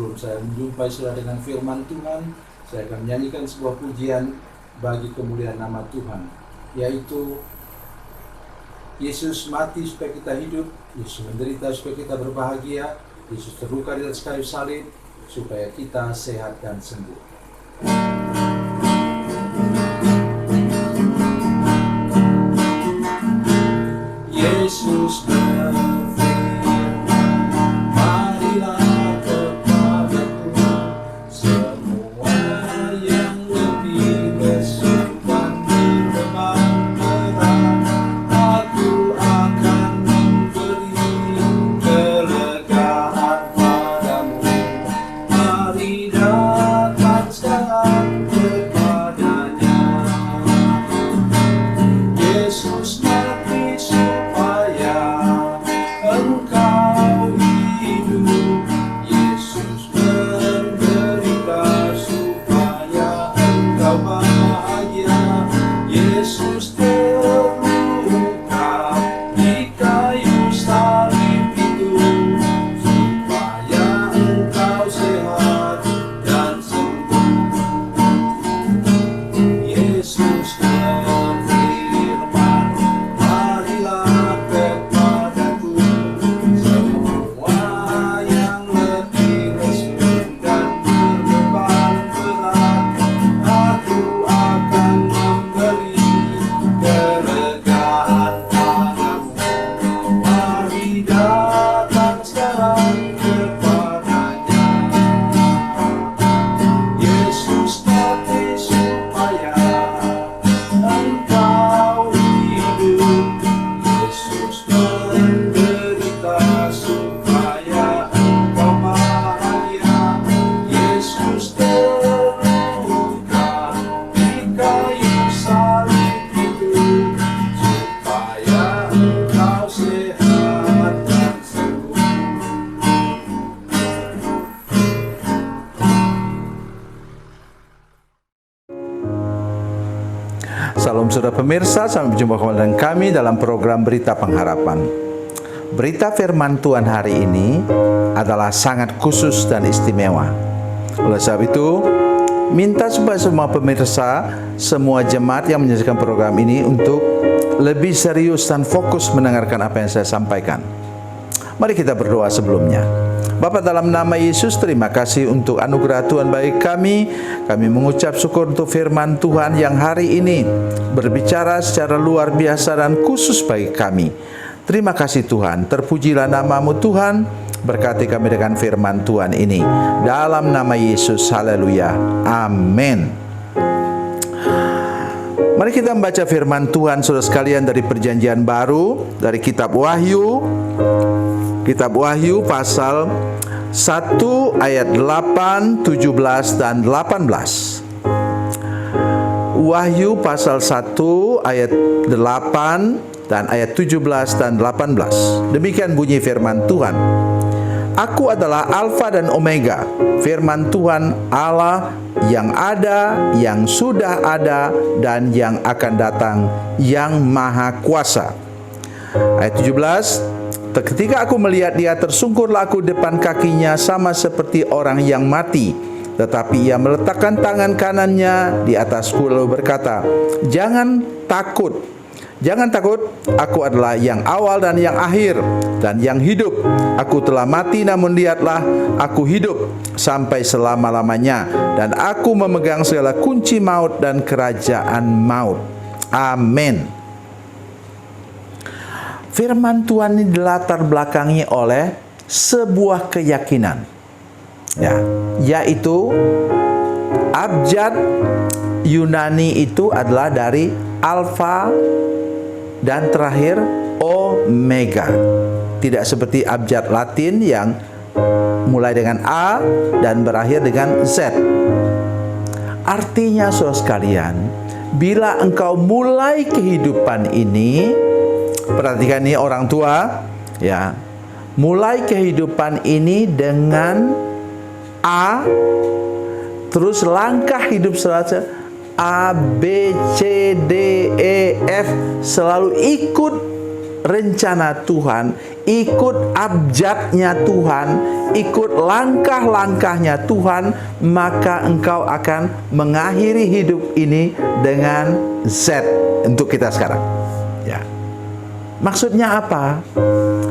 sebelum saya menjumpai saudara dengan firman Tuhan, saya akan menyanyikan sebuah pujian bagi kemuliaan nama Tuhan, yaitu Yesus mati supaya kita hidup, Yesus menderita supaya kita berbahagia, Yesus terluka di atas kayu salib supaya kita sehat dan sembuh. Yesus berfirman, marilah kepadaku semua yang lebih lesu dan berbeban berat, aku akan memberi kelegaan padamu. Mari datang sekarang kepadanya. Yesus mati supaya engkau hidup, Yesus menderita supaya engkau bahagia, Yesus terluka di kayu salib itu supaya engkau sehat dan sembuh. Yesus berfirman, marilah kepadaku semua yang letih lesu dan berbeban berat, aku akan memberi kelegaan padamu. Mari datang sekarang kepadanya. Yesus mati supaya engkau hidup, Yesus menderita supaya engkau bahagia, Yesus terluka di kayu salib itu supaya engkau sehat dan sembuh. Salam saudara pemirsa, sampai berjumpa kembali dengan kami dalam program Berita Pengharapan. Berita firman Tuhan hari ini adalah sangat khusus dan istimewa. Oleh sebab itu, minta supaya semua pemirsa, semua jemaat yang menyaksikan program ini untuk lebih serius dan fokus mendengarkan apa yang saya sampaikan. Mari kita berdoa sebelumnya. Bapa, dalam nama Yesus, terima kasih untuk anugerah Tuhan bagi kami. Kami mengucap syukur untuk firman Tuhan yang hari ini berbicara secara luar biasa dan khusus bagi kami. Terima kasih Tuhan, terpujilah namamu Tuhan. Berkati kami dengan firman Tuhan ini. Dalam nama Yesus, haleluya, amin. Mari kita membaca firman Tuhan saudara sekalian dari perjanjian baru, dari kitab Wahyu. Kitab Wahyu pasal 1 ayat 8, 17 dan 18. Wahyu pasal 1 ayat 8 dan ayat 17 dan 18. Demikian bunyi firman Tuhan. Aku adalah Alfa dan Omega, firman Tuhan Allah yang ada, yang sudah ada, dan yang akan datang, yang maha kuasa. Ayat 17. Ketika aku melihat dia, tersungkurlah aku depan kakinya sama seperti orang yang mati. Tetapi ia meletakkan tangan kanannya di atasku lalu berkata, jangan takut, jangan takut, aku adalah yang awal dan yang akhir dan yang hidup. Aku telah mati, namun lihatlah, aku hidup sampai selama-lamanya, dan aku memegang segala kunci maut dan kerajaan maut. Amin. Firman Tuhan ini dilatar belakangi oleh sebuah keyakinan, ya, yaitu abjad Yunani itu adalah dari Alfa dan terakhir Omega. Tidak seperti abjad Latin yang mulai dengan A dan berakhir dengan Z. Artinya saudara sekalian, bila engkau mulai kehidupan ini, perhatikan ini orang tua, ya, mulai kehidupan ini dengan A, terus langkah hidup selanjutnya A, B, C, D, E, F selalu ikut rencana Tuhan, ikut abjadnya Tuhan, ikut langkah-langkahnya Tuhan, maka engkau akan mengakhiri hidup ini dengan Z untuk kita sekarang. Ya. Maksudnya apa?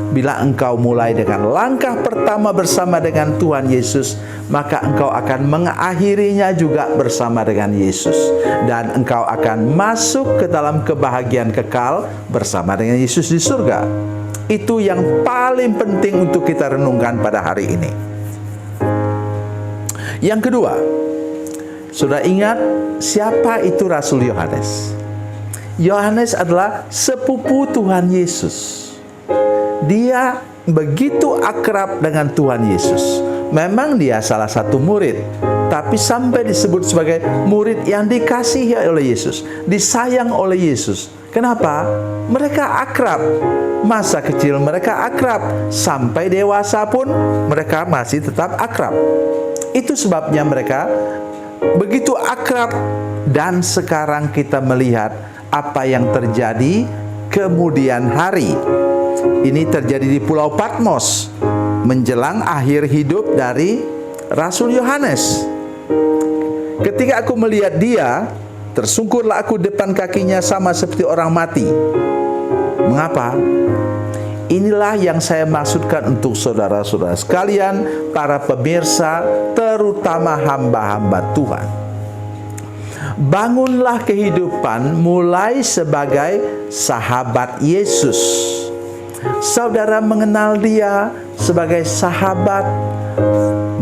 Bila engkau mulai dengan langkah pertama bersama dengan Tuhan Yesus, maka engkau akan mengakhirinya juga bersama dengan Yesus. Dan engkau akan masuk ke dalam kebahagiaan kekal bersama dengan Yesus di surga. Itu yang paling penting untuk kita renungkan pada hari ini. Yang kedua, sudah ingat siapa itu Rasul Yohanes? Yohanes adalah sepupu Tuhan Yesus. Dia begitu akrab dengan Tuhan Yesus. Memang dia salah satu murid, tapi sampai disebut sebagai murid yang dikasihi oleh Yesus, disayang oleh Yesus. Kenapa? Mereka akrab. Masa kecil mereka akrab, sampai dewasa pun mereka masih tetap akrab. Itu sebabnya mereka begitu akrab. Dan sekarang kita melihat apa yang terjadi kemudian hari. Ini terjadi di Pulau Patmos menjelang akhir hidup dari Rasul Yohanes. Ketika aku melihat dia, tersungkurlah aku depan kakinya sama seperti orang mati. Mengapa? Inilah yang saya maksudkan untuk saudara-saudara sekalian, para pemirsa, terutama hamba-hamba Tuhan. Bangunlah kehidupan mulai sebagai sahabat Yesus. Saudara mengenal dia sebagai sahabat.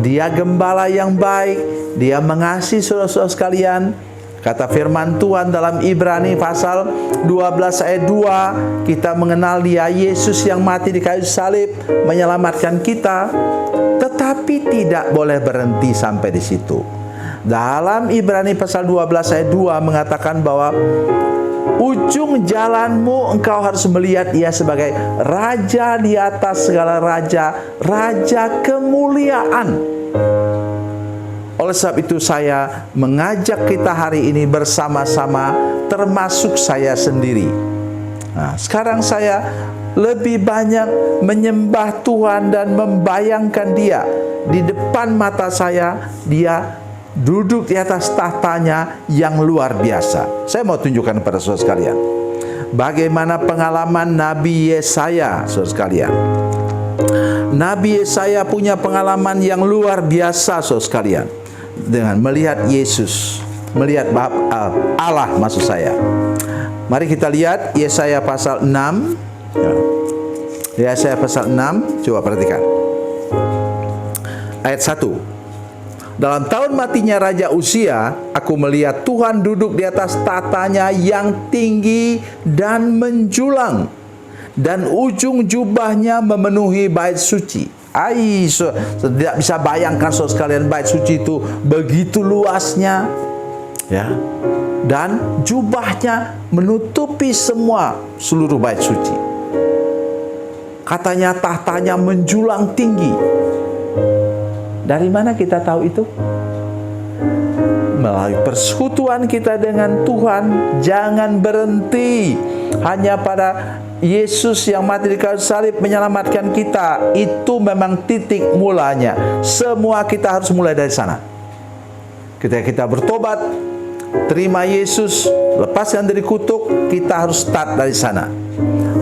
Dia gembala yang baik. Dia mengasihi saudara-saudara sekalian. Kata firman Tuhan dalam Ibrani pasal 12 ayat 2, kita mengenal dia, Yesus yang mati di kayu salib menyelamatkan kita. Tetapi tidak boleh berhenti sampai di situ. Dalam Ibrani pasal 12 ayat 2 mengatakan bahwa ujung jalanmu engkau harus melihat dia sebagai raja di atas segala raja, raja kemuliaan. Oleh sebab itu saya mengajak kita hari ini bersama-sama, termasuk saya sendiri. Nah, sekarang saya lebih banyak menyembah Tuhan dan membayangkan dia di depan mata saya. Dia duduk di atas tahtanya yang luar biasa. Saya mau tunjukkan kepada saudara sekalian bagaimana pengalaman Nabi Yesaya, saudara sekalian. Nabi Yesaya punya pengalaman yang luar biasa, saudara sekalian, dengan melihat Yesus, melihat Allah maksud saya. Mari kita lihat Yesaya pasal 6. Yesaya pasal 6, coba perhatikan ayat 1. Dalam tahun matinya Raja Uzia, aku melihat Tuhan duduk di atas tatanya yang tinggi dan menjulang, dan ujung jubahnya memenuhi bait suci. Tidak bisa bayangkan saudara sekalian, bait suci itu begitu luasnya, ya. Dan jubahnya menutupi seluruh bait suci. Katanya tahtanya menjulang tinggi. Dari mana kita tahu itu? Melalui persekutuan kita dengan Tuhan. Jangan berhenti hanya pada Yesus yang mati di kayu salib menyelamatkan kita. Itu memang titik mulanya. Semua kita harus mulai dari sana. Ketika kita bertobat, terima Yesus, lepaskan dari kutuk, kita harus start dari sana.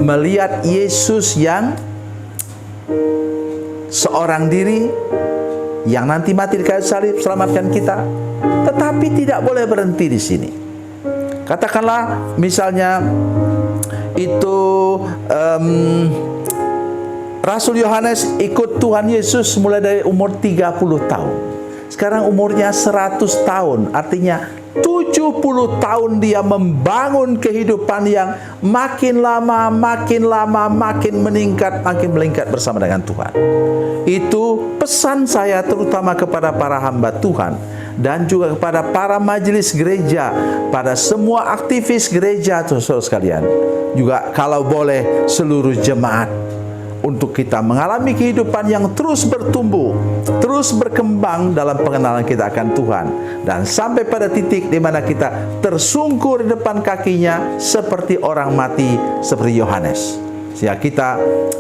Melihat Yesus yang seorang diri, yang nanti mati di kayu salib selamatkan kita. Tetapi tidak boleh berhenti di sini. Katakanlah misalnya itu Rasul Yohanes ikut Tuhan Yesus mulai dari umur 30 tahun. Sekarang umurnya 100 tahun. Artinya 70 tahun dia membangun kehidupan yang makin lama, makin meningkat bersama dengan Tuhan. Itu pesan saya terutama kepada para hamba Tuhan dan juga kepada para majelis gereja, pada semua aktivis gereja, saudara sekalian. Juga kalau boleh seluruh jemaat, untuk kita mengalami kehidupan yang terus bertumbuh, terus berkembang dalam pengenalan kita akan Tuhan, dan sampai pada titik di mana kita tersungkur di depan kakinya seperti orang mati, seperti Yohanes. sehingga kita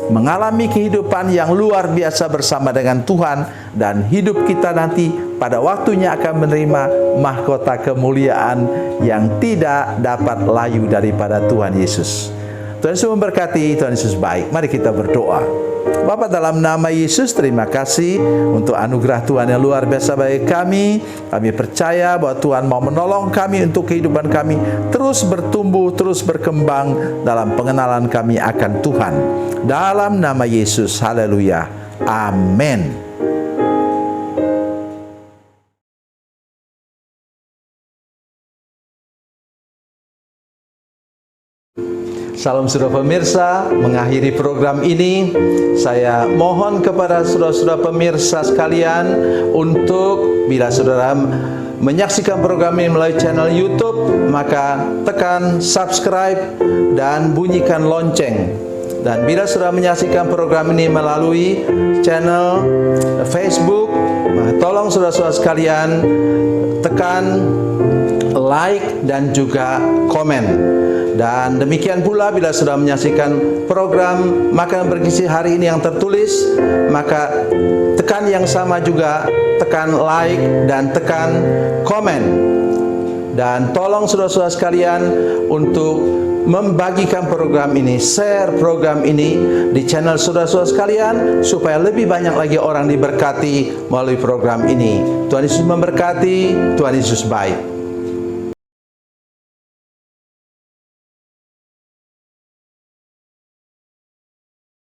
mengalami kehidupan yang luar biasa bersama dengan Tuhan, dan hidup kita nanti pada waktunya akan menerima mahkota kemuliaan yang tidak dapat layu daripada Tuhan Yesus. Tuhan Yesus memberkati, Tuhan Yesus baik. Mari kita berdoa. Bapa, dalam nama Yesus, terima kasih untuk anugerah Tuhan yang luar biasa bagi kami. Kami percaya bahwa Tuhan mau menolong kami untuk kehidupan kami terus bertumbuh, terus berkembang dalam pengenalan kami akan Tuhan. Dalam nama Yesus, haleluya, amin. Salam saudara pemirsa, mengakhiri program ini saya mohon kepada saudara-saudara pemirsa sekalian untuk bila saudara menyaksikan program ini melalui channel YouTube, maka tekan subscribe dan bunyikan lonceng. Dan bila saudara menyaksikan program ini melalui channel Facebook, maka tolong saudara-saudara sekalian tekan like dan juga komen. Dan demikian pula bila sudah menyaksikan program Makanan Bergizi hari ini yang tertulis, maka tekan yang sama juga, tekan like dan tekan komen. Dan tolong saudara-saudara sekalian untuk membagikan program ini, share program ini di channel saudara-saudara sekalian, supaya lebih banyak lagi orang diberkati melalui program ini. Tuhan Yesus memberkati, Tuhan Yesus baik.